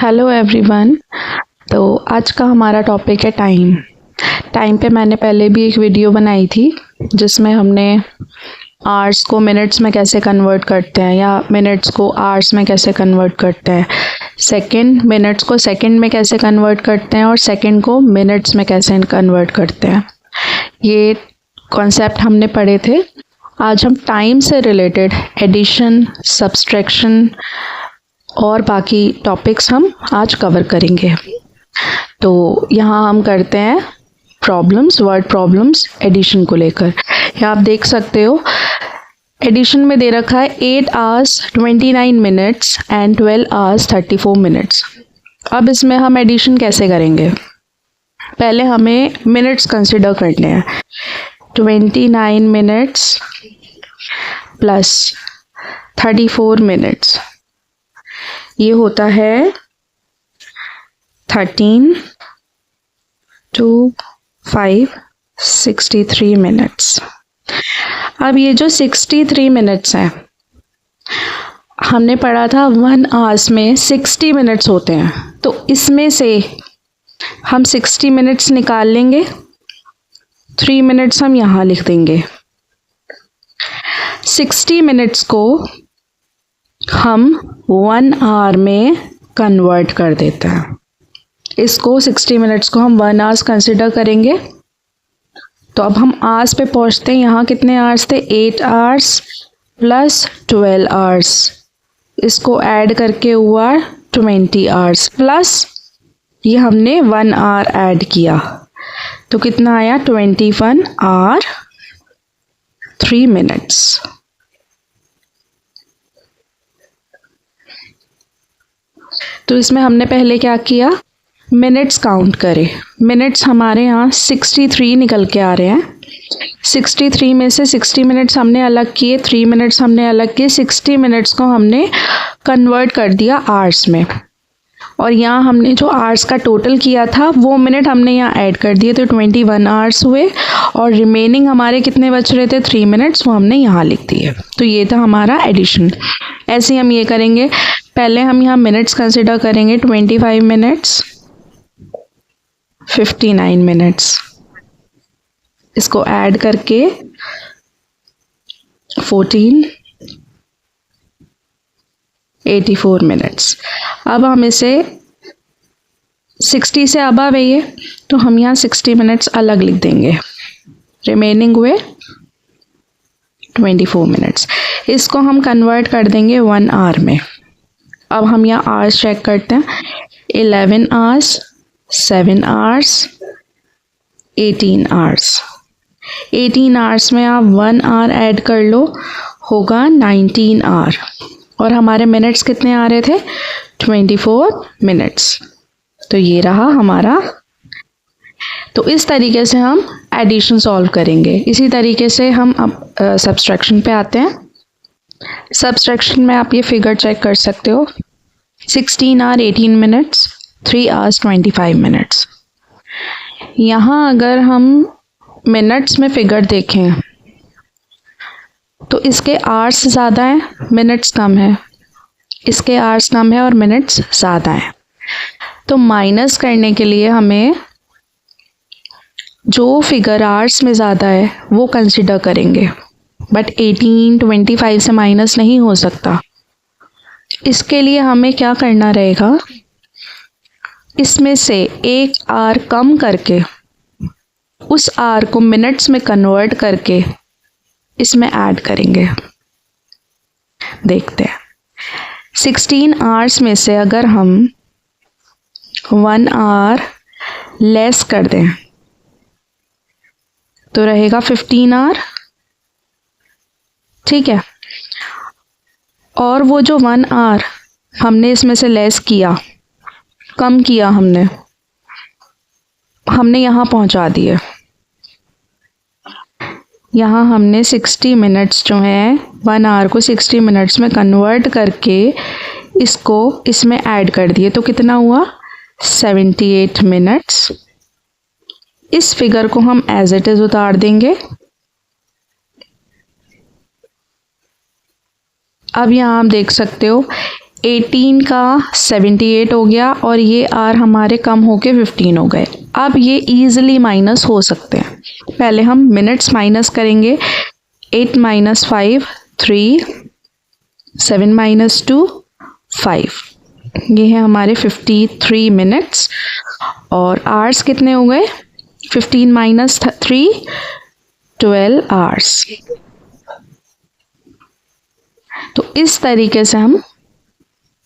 Hello everyone. तो आज का हमारा टॉपिक है टाइम। टाइम पे मैंने पहले भी एक वीडियो बनाई थी जिसमें हमने आवर्स को मिनट्स में कैसे कन्वर्ट करते हैं या मिनट्स को आवर्स में कैसे कन्वर्ट करते हैं, सेकंड मिनट्स को सेकंड में कैसे कन्वर्ट करते हैं और सेकंड को मिनट्स में कैसे कन्वर्ट करते हैं। ये कॉन्सेप्ट हमने पढ़े थे। आज हम टाइम से रिलेटेड एडिशन, सब्सट्रैक्शन और बाकी टॉपिक्स हम आज कवर करेंगे। तो यहाँ हम करते हैं प्रॉब्लम्स, वर्ड प्रॉब्लम्स एडिशन को लेकर। यहाँ आप देख सकते हो एडिशन में दे रखा है 8 hours 29 minutes and 12 hours 34 minutes। अब इसमें हम एडिशन कैसे करेंगे? पहले हमें मिनट्स कंसिडर करने हैं। 29 minutes प्लस 34 minutes, ये होता है 13 to 5 63 minutes। अब ये जो 63 minutes हैं, हमने पढ़ा था 1 hours में 60 minutes होते हैं, तो इसमें से हम 60 minutes निकाल लेंगे, 3 minutes हम यहाँ लिख देंगे। 60 minutes को हम 1 hour में कन्वर्ट कर देते हैं। इसको 60 minutes को हम 1 hours कंसिडर करेंगे। तो अब हम आवर्स पे पहुंचते हैं। यहाँ कितने आवर्स थे? 8 hours प्लस 12 hours, इसको ऐड करके हुआ 20 hours प्लस ये हमने 1 hour ऐड किया, तो कितना आया? 21 hour 3 minutes। तो इसमें हमने पहले क्या किया? मिनट्स काउंट करे। मिनट्स हमारे यहाँ 63 निकल के आ रहे हैं। 63 में से 60 मिनट्स हमने अलग किए, 3 मिनट्स हमने अलग किए, 60 मिनट्स को हमने कन्वर्ट कर दिया आवर्स में। और यहाँ हमने जो आवर्स का टोटल किया था वो मिनट हमने यहाँ ऐड कर दिए, तो 21 आवर्स हुए। और रिमेनिंग हमारे कितने बच रहे थे? 3 मिनट्स, वो हमने यहाँ लिख दिए। तो ये था हमारा एडिशन। ऐसे ही हम ये करेंगे। पहले हम यहाँ मिनट्स कंसिडर करेंगे। 25 मिनट्स 59 मिनट्स, इसको ऐड करके 14 84 मिनट्स। अब हम इसे 60 से अबव है ये, तो हम यहाँ 60 मिनट्स अलग लिख देंगे। रिमेनिंग हुए 24 मिनट्स। इसको हम कन्वर्ट कर देंगे 1 hour में। अब हम यहाँ आवर्स चेक करते हैं। 11 hours 7 hours 18 hours। 18 hours में आप 1 hour ऐड कर लो, होगा 19 hour। और हमारे मिनट्स कितने आ रहे थे? 24 मिनट्स। तो ये रहा हमारा। तो इस तरीके से हम एडिशन सॉल्व करेंगे। इसी तरीके से हम अब सब्सट्रैक्शन पे आते हैं। सब्सट्रैक्शन में आप ये फिगर चेक कर सकते हो। 16 hour 18 minutes 3 hours 25 minutes। यहाँ अगर हम मिनट्स में फिगर देखें तो इसके आवर्स ज़्यादा हैं, मिनट्स कम है। इसके आवर्स कम है और मिनट्स ज़्यादा हैं। तो माइनस करने के लिए हमें जो फिगर आवर्स में ज़्यादा है वो कंसिडर करेंगे, बट 18 25 से माइनस नहीं हो सकता। इसके लिए हमें क्या करना रहेगा? इसमें से एक आर कम करके उस आर को मिनट्स में कन्वर्ट करके इसमें ऐड करेंगे। देखते हैं। 16 आवर्स में से अगर हम 1 hour लेस कर दें तो रहेगा 15 hour। ठीक है। और वो जो 1 hour हमने इसमें से लेस किया, कम किया, हमने यहाँ पहुँचा दिए। यहाँ हमने 60 मिनट्स जो है 1 hour को 60 मिनट्स में कन्वर्ट करके इसको इसमें ऐड कर दिए, तो कितना हुआ? 78 मिनट्स। इस फिगर को हम एज इट इज उतार देंगे। अब यहाँ आप देख सकते हो 18 का 78 हो गया और ये आर हमारे कम होके 15 हो गए। अब ये ईजिली माइनस हो सकते हैं। पहले हम मिनट्स माइनस करेंगे। 8 माइनस 5 3, 7 माइनस 2 5, ये है हमारे 53 मिनट्स। और आवर्स कितने हो गए? 15 माइनस 3 12 आवर्स। तो इस तरीके से हम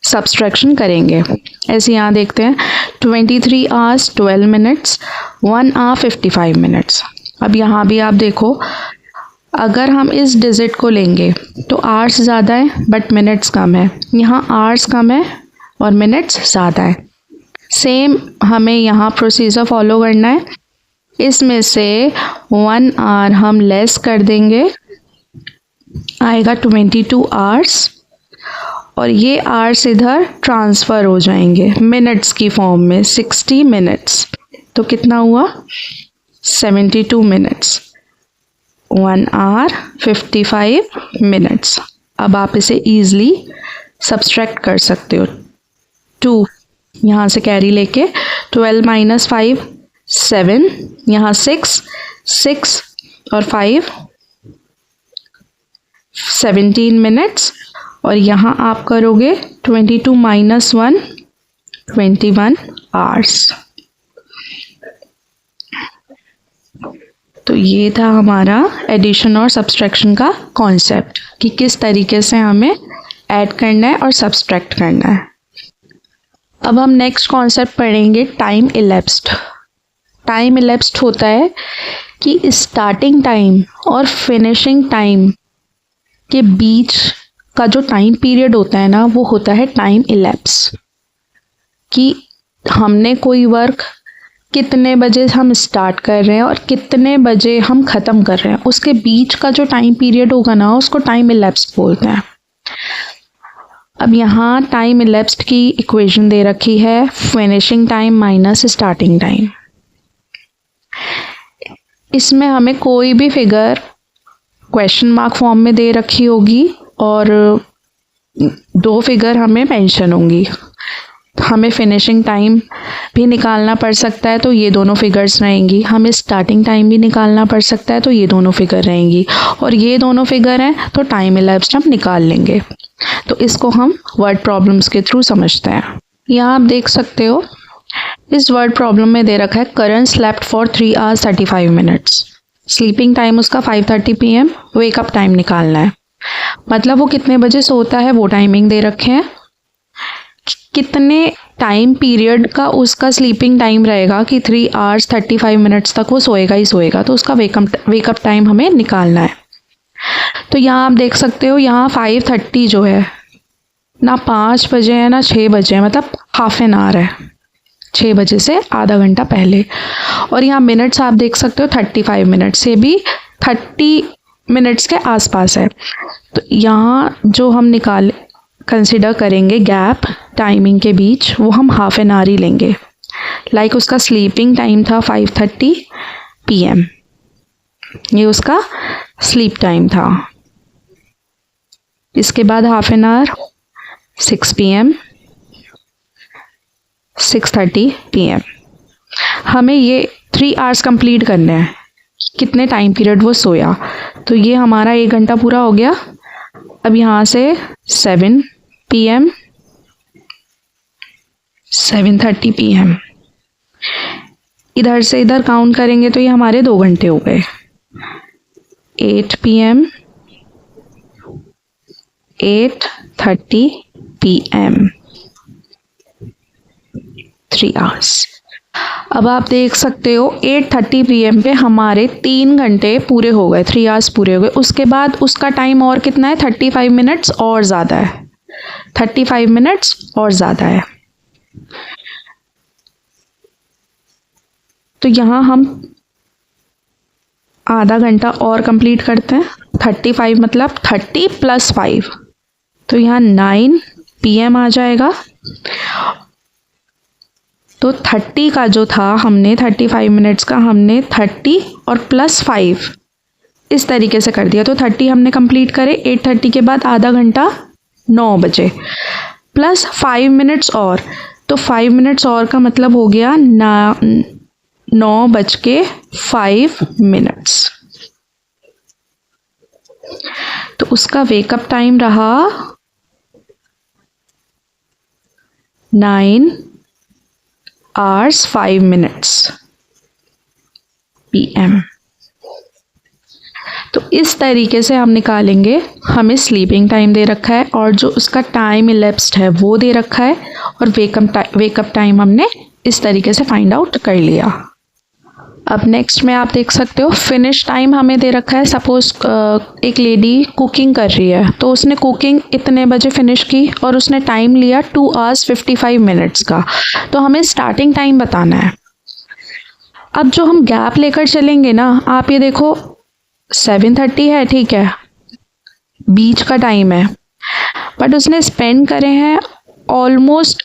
सब्सट्रैक्शन करेंगे। ऐसे यहाँ देखते हैं 23 आवर्स 12 मिनट्स, 1 आवर 55 मिनट्स। अब यहाँ भी आप देखो, अगर हम इस डिजिट को लेंगे तो आवर्स ज़्यादा है बट मिनट्स कम है। यहाँ आवर्स कम है और मिनट्स ज़्यादा है। सेम हमें यहाँ प्रोसीजर फॉलो करना है। इसमें से 1 आवर हम लेस कर देंगे, आएगा 22 आवर्स, और ये आवर्स इधर ट्रांसफ़र हो जाएंगे मिनट्स की फॉर्म में, 60 मिनट्स। तो कितना हुआ? 72 मिनट्स, 1 आवर 55 मिनट्स। अब आप इसे ईज़िली सब्सट्रैक्ट कर सकते हो। 2 यहाँ से कैरी लेके 12 माइनस 5 7, यहाँ 6 6 और 5 17 मिनट्स, और यहाँ आप करोगे 22 माइनस 1 21 आवर्स। तो ये था हमारा एडिशन और सब्सट्रैक्शन का कॉन्सेप्ट कि किस तरीके से हमें ऐड करना है और सब्सट्रैक्ट करना है। अब हम नेक्स्ट कॉन्सेप्ट पढ़ेंगे टाइम इलेप्स्ड। टाइम इलेप्स्ड होता है कि स्टार्टिंग टाइम और फिनिशिंग टाइम के बीच का जो टाइम पीरियड होता है ना, वो होता है टाइम इलेप्स। कि हमने कोई वर्क कितने बजे हम स्टार्ट कर रहे हैं और कितने बजे हम ख़त्म कर रहे हैं, उसके बीच का जो टाइम पीरियड होगा ना, उसको टाइम इलेप्स्ड बोलते हैं। अब यहाँ टाइम इलेप्स्ड की इक्वेशन दे रखी है, finishing time minus starting time. इसमें हमें कोई भी फिगर क्वेश्चन मार्क फॉर्म में दे रखी होगी और 2 फिगर हमें मेंशन होंगी। हमें फिनिशिंग टाइम भी निकालना पड़ सकता है तो ये दोनों फिगर्स रहेंगी, हमें स्टार्टिंग टाइम भी निकालना पड़ सकता है तो ये दोनों फिगर रहेंगी, और ये दोनों फिगर हैं तो टाइम इलेप्स्ड हम निकाल लेंगे। तो इसको हम वर्ड प्रॉब्लम्स के थ्रू समझते हैं। यहाँ आप देख सकते हो, इस वर्ड प्रॉब्लम में दे रखा है Karan slept for 3 hours 35 minutes. Sleeping time उसका 5:30 PM, वेकअप टाइम निकालना है। मतलब वो कितने बजे सोता है वो टाइमिंग दे रखे हैं, कितने टाइम पीरियड का उसका स्लीपिंग टाइम रहेगा कि 3 आवर्स 35 मिनट्स तक वो सोएगा ही सोएगा, तो उसका वेकअप टाइम हमें निकालना है। तो यहाँ आप देख सकते हो, यहाँ 5:30 जो है ना 5 बजे है ना 6 बजे है, मतलब हाफ एन आवर है, 6 बजे से आधा घंटा पहले। और यहाँ मिनट्स आप देख सकते हो 35 मिनट से भी 30 मिनट्स के आसपास है। तो यहाँ जो हम कंसिडर करेंगे गैप टाइमिंग के बीच, वो हम हाफ एन आवर ही लेंगे। लाइक उसका स्लीपिंग टाइम था 5:30 PM, ये उसका स्लीप टाइम था। इसके बाद half an hour 6 PM 6:30 PM। हमें ये 3 आवर्स कंप्लीट करने हैं, कितने टाइम पीरियड वो सोया। तो ये हमारा 1 घंटा पूरा हो गया। अब यहाँ से 7 PM 7:30 PM, इधर से इधर काउंट करेंगे तो ये हमारे 2 घंटे हो गए। 8 PM 8:30 PM 3 आवर्स। अब आप देख सकते हो 8:30 PM पे हमारे 3 घंटे पूरे हो गए, 3 आवर्स पूरे हो गए। उसके बाद उसका टाइम और कितना है, 35 मिनट्स और ज़्यादा है, 35 मिनट्स और ज़्यादा है। तो यहाँ हम आधा घंटा और कंप्लीट करते हैं। 35 मतलब 30 + 5, तो यहाँ 9 PM आ जाएगा। तो 30 का जो था, हमने 35 मिनट्स का हमने 30 और +5 इस तरीके से कर दिया। तो 30 हमने कंप्लीट करे। 8:30 के बाद आधा घंटा 9 बजे, प्लस 5 मिनट्स और, तो 5 मिनट्स और का मतलब हो गया 9:05। तो उसका वेकअप टाइम रहा 9 hours 5 minutes PM। तो इस तरीके से हम निकालेंगे। हमें स्लीपिंग टाइम दे रखा है और जो उसका टाइम इलेप्स्ड है वो दे रखा है, और वेकअप टाइम हमने इस तरीके से फाइंड आउट कर लिया। अब नेक्स्ट में आप देख सकते हो फिनिश टाइम हमें दे रखा है। सपोज एक लेडी कुकिंग कर रही है, तो उसने कुकिंग इतने बजे फिनिश की और उसने टाइम लिया 2 hours 55 minutes का, तो हमें स्टार्टिंग टाइम बताना है। अब जो हम गैप लेकर चलेंगे ना, आप ये देखो 7:30 है, ठीक है, बीच का टाइम है, बट उसने स्पेंड करे हैं ऑलमोस्ट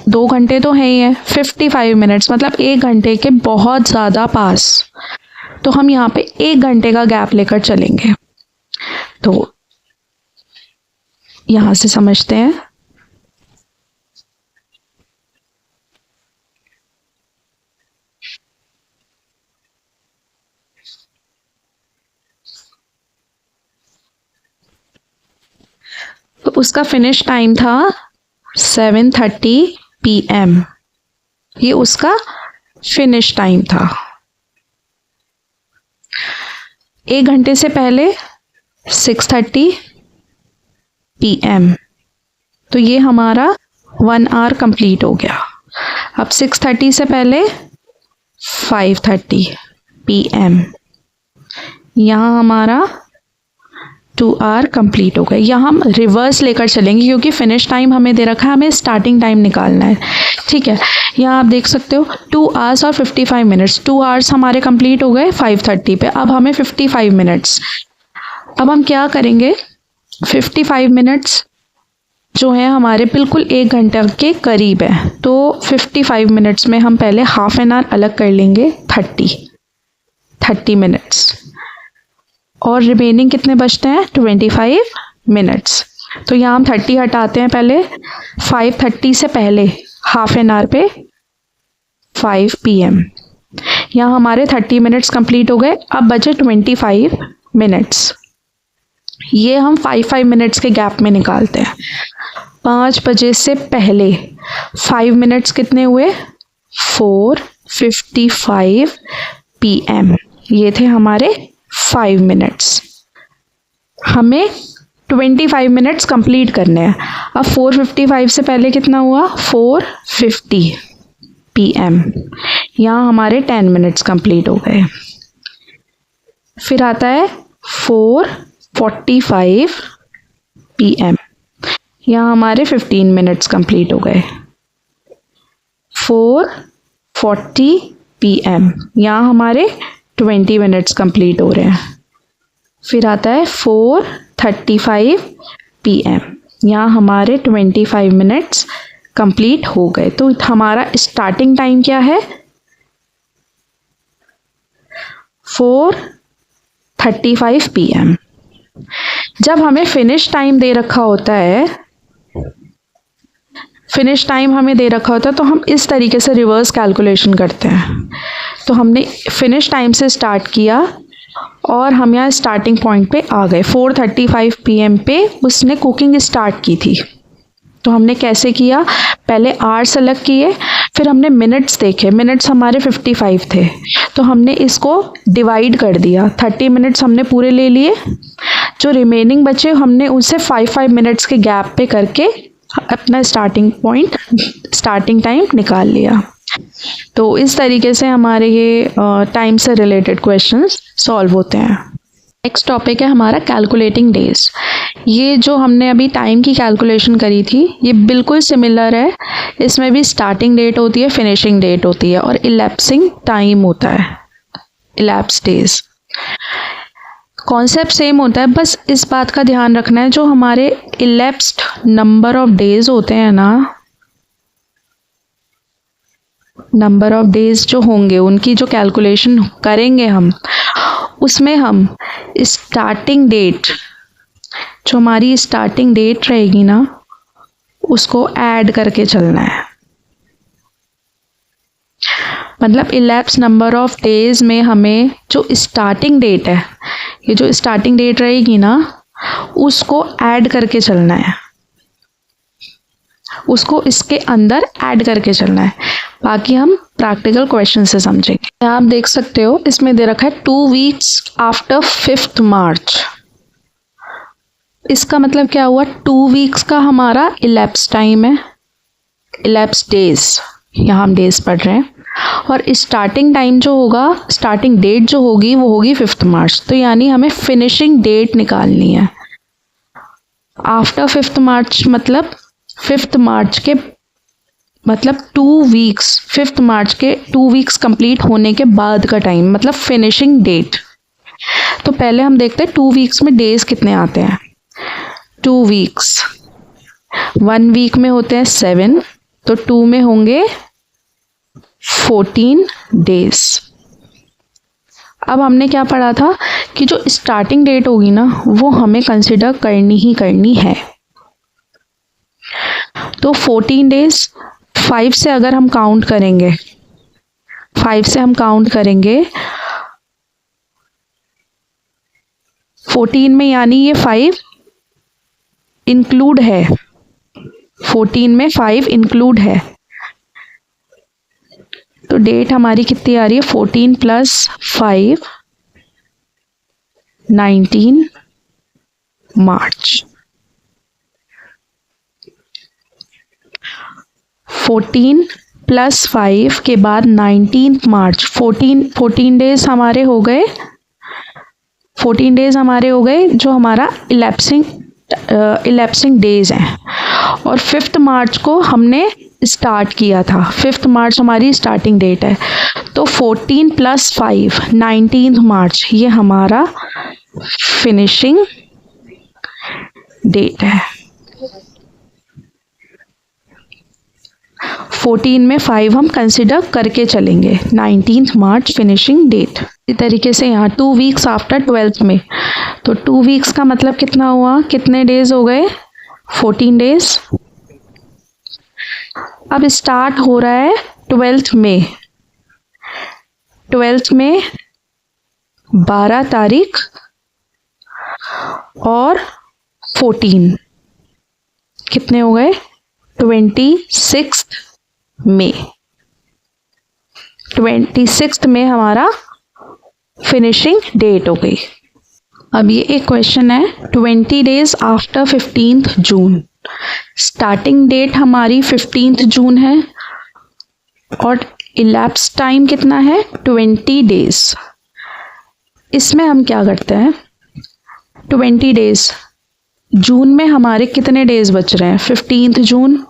2 घंटे तो है ही है, 55 मिनट्स, मतलब 1 घंटे के बहुत ज़्यादा पास। तो हम यहाँ पे 1 घंटे का गैप लेकर चलेंगे। तो यहाँ से समझते हैं। तो उसका फिनिश टाइम था 7:30 PM। ये उसका फिनिश टाइम था। 1 घंटे से पहले 6:30 PM। तो ये हमारा 1 hour कंप्लीट हो गया। अब 6:30 से पहले 5:30 PM। यहाँ हमारा 2 hour कंप्लीट हो गए। यहाँ हम रिवर्स लेकर चलेंगे क्योंकि फिनिश टाइम हमें दे रखा है, हमें स्टार्टिंग टाइम निकालना है, ठीक है। यहाँ आप देख सकते हो 2 hours और 55 मिनट्स। 2 hours हमारे कंप्लीट हो गए 5:30 पे। अब हमें 55 मिनट्स। अब हम क्या करेंगे, 55 मिनट्स जो है हमारे बिल्कुल 1 घंटे के करीब है, तो 55 मिनट्स में हम पहले हाफ एन आवर अलग कर लेंगे, 30 मिनट्स, और रिमेनिंग कितने बचते हैं 25 मिनट्स। तो यहाँ हम 30 हटाते हैं पहले। 5:30 से पहले हाफ एन आवर पे 5 PM। यहाँ हमारे 30 मिनट्स कंप्लीट हो गए। अब बचे 25 मिनट्स। ये हम 5 मिनट्स के गैप में निकालते हैं। 5 बजे से पहले 5 मिनट्स कितने हुए, 4:55 PM। ये थे हमारे 5 मिनट्स। हमें 25 मिनट्स कंप्लीट करने हैं। अब 4:55 से पहले कितना हुआ, 4:50 PM। यहाँ हमारे 10 मिनट्स कंप्लीट हो गए। फिर आता है 4:45 PM। यहाँ हमारे 15 मिनट्स कंप्लीट हो गए। 4:40 PM। यहाँ हमारे 20 मिनट्स कंप्लीट हो रहे हैं। फिर आता है 4:35 PM। यहाँ हमारे 25 मिनट्स कंप्लीट हो गए। तो हमारा स्टार्टिंग टाइम क्या है, 4:35 PM। जब हमें फिनिश टाइम दे रखा होता है, तो हम इस तरीके से रिवर्स कैलकुलेशन करते हैं। तो हमने फिनिश टाइम से स्टार्ट किया और हम यहाँ स्टार्टिंग पॉइंट पे आ गए। 4:35 PM पे उसने कुकिंग स्टार्ट की थी। तो हमने कैसे किया, पहले आवर्स सेलेक्ट किए, फिर हमने मिनट्स देखे। मिनट्स हमारे 55 थे, तो हमने इसको डिवाइड कर दिया। 30 मिनट्स हमने पूरे ले लिए, जो रिमेनिंग बचे हमने उसे 5 मिनट्स के गैप पे करके अपना स्टार्टिंग टाइम निकाल लिया। तो इस तरीके से हमारे ये टाइम से रिलेटेड क्वेश्चंस सॉल्व होते हैं। नेक्स्ट टॉपिक है हमारा कैलकुलेटिंग डेज। ये जो हमने अभी टाइम की कैलकुलेशन करी थी, ये बिल्कुल सिमिलर है। इसमें भी स्टार्टिंग डेट होती है, फिनिशिंग डेट होती है, और इलेप्सिंग टाइम होता है, इलेप्स डेज। कॉन्सेप्ट सेम होता है, बस इस बात का ध्यान रखना है, जो हमारे इलेप्स्ड नंबर ऑफ डेज होते हैं ना, नंबर ऑफ डेज जो होंगे उनकी जो कैलकुलेशन करेंगे हम, उसमें हम स्टार्टिंग डेट, जो हमारी स्टार्टिंग डेट रहेगी ना, उसको ऐड करके चलना है। मतलब इलैप्स नंबर ऑफ डेज में हमें जो स्टार्टिंग डेट है, ये जो स्टार्टिंग डेट रहेगी ना, उसको ऐड करके चलना है, उसको इसके अंदर ऐड करके चलना है। बाकी हम प्रैक्टिकल क्वेश्चन से समझेंगे। आप देख सकते हो इसमें दे रखा है 2 वीक्स आफ्टर 5th मार्च। इसका मतलब क्या हुआ, 2 वीक्स का हमारा इलैप्स टाइम है, इलैप्स डेज, यहाँ हम डेज पढ़ रहे हैं, और स्टार्टिंग टाइम जो होगा, स्टार्टिंग डेट जो होगी वो होगी 5th मार्च। तो यानी हमें फिनिशिंग डेट निकालनी है। आफ्टर 5th मार्च मतलब 5th मार्च के मतलब 2 वीक्स, 5th मार्च के 2 वीक्स कंप्लीट होने के बाद का टाइम, मतलब फिनिशिंग डेट। तो पहले हम देखते हैं 2 वीक्स में डेज कितने आते हैं। 2 वीक्स, 1 वीक में होते हैं 7, तो 2 में होंगे 14 डेज। अब हमने क्या पढ़ा था कि जो स्टार्टिंग डेट होगी ना, वो हमें कंसिडर करनी ही करनी है। तो 14 डेज 5 से अगर हम काउंट करेंगे, 5 से हम काउंट करेंगे 14 में, यानी ये 5 इंक्लूड है, 14 में 5 इंक्लूड है। तो डेट हमारी कितनी आ रही है, 14 + 5 19 मार्च। 14 + 5 के बाद 19 मार्च, 14 डेज हमारे हो गए, 14 डेज हमारे हो गए जो हमारा इलैप्सिंग डेज हैं। और 5th मार्च को हमने स्टार्ट किया था, 5th मार्च हमारी स्टार्टिंग डेट है। तो 14 + 5 19 मार्च, ये हमारा फिनिशिंग डेट है। 14 में 5 हम कंसिडर करके चलेंगे, 19 मार्च फिनिशिंग डेट। इसी तरीके से यहाँ 2 वीक्स आफ्टर 12th में, तो 2 वीक्स का मतलब कितना हुआ, कितने डेज हो गए, 14 डेज। अब स्टार्ट हो रहा है 12th में, 12th में 12 तारीख और 14, कितने हो गए, 26 मई। 26 में हमारा फिनिशिंग डेट हो गई। अब ये एक क्वेश्चन है, 20 डेज आफ्टर 15th जून। स्टार्टिंग डेट हमारी 15th जून है और इलैप्स टाइम कितना है, 20 डेज। इसमें हम क्या करते हैं, 20 डेज, जून में हमारे कितने डेज बच रहे हैं, 15th जून,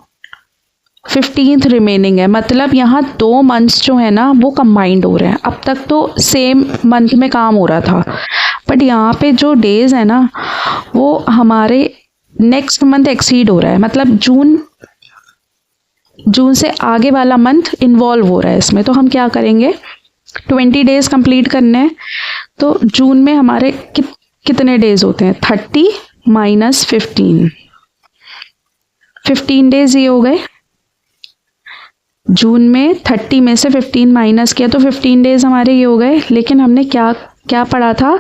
15th रिमेनिंग है। मतलब यहाँ 2 मंथ्स जो है ना वो कंबाइंड हो रहे हैं। अब तक तो सेम मंथ में काम हो रहा था, बट यहाँ पे जो डेज है ना वो हमारे नेक्स्ट मंथ एक्सीड हो रहा है। मतलब जून से आगे वाला मंथ इन्वॉल्व हो रहा है इसमें। तो हम क्या करेंगे, 20 डेज कंप्लीट करने हैं। तो जून में हमारे कितने डेज होते हैं, 30 - 15, 15 डेज ये हो गए। जून में 30 में से 15 माइनस किया तो 15 डेज हमारे ये हो गए। लेकिन हमने क्या पढ़ा था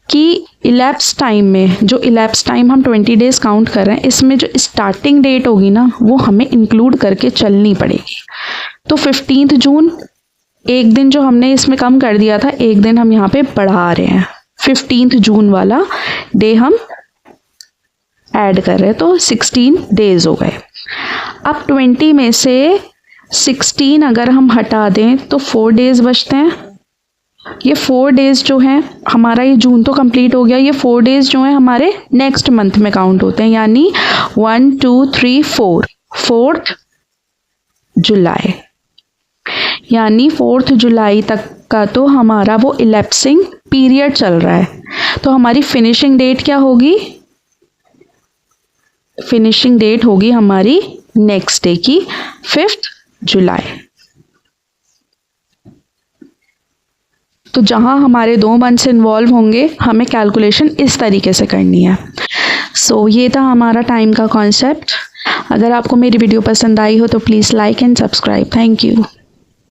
कि इलैप्स टाइम में, जो इलैप्स टाइम हम 20 डेज काउंट कर रहे हैं, इसमें जो स्टार्टिंग डेट होगी ना वो हमें इंक्लूड करके चलनी पड़ेगी। तो 15 जून एक दिन जो हमने इसमें कम कर दिया था, एक दिन हम यहाँ पे बढ़ा रहे हैं, 15 जून वाला डे हम ऐड कर रहे हैं। तो 16 डेज हो गए। अब 20 में से 16 अगर हम हटा दें तो 4 डेज बचते हैं। ये 4 डेज जो हैं हमारा, ये जून तो कंप्लीट हो गया, ये 4 डेज जो हैं हमारे नेक्स्ट मंथ में काउंट होते हैं। यानी 1 2 3 4, 4th जुलाई, यानी 4th जुलाई तक का तो हमारा वो इलैप्सिंग पीरियड चल रहा है। तो हमारी फिनिशिंग डेट क्या होगी, फिनिशिंग डेट होगी हमारी नेक्स्ट डे की 5th जुलाई। तो जहाँ हमारे 2 मंथ्स इन्वॉल्व होंगे, हमें कैलकुलेशन इस तरीके से करनी है। सो ये था हमारा टाइम का कॉन्सेप्ट। अगर आपको मेरी वीडियो पसंद आई हो तो please like and subscribe. Thank you.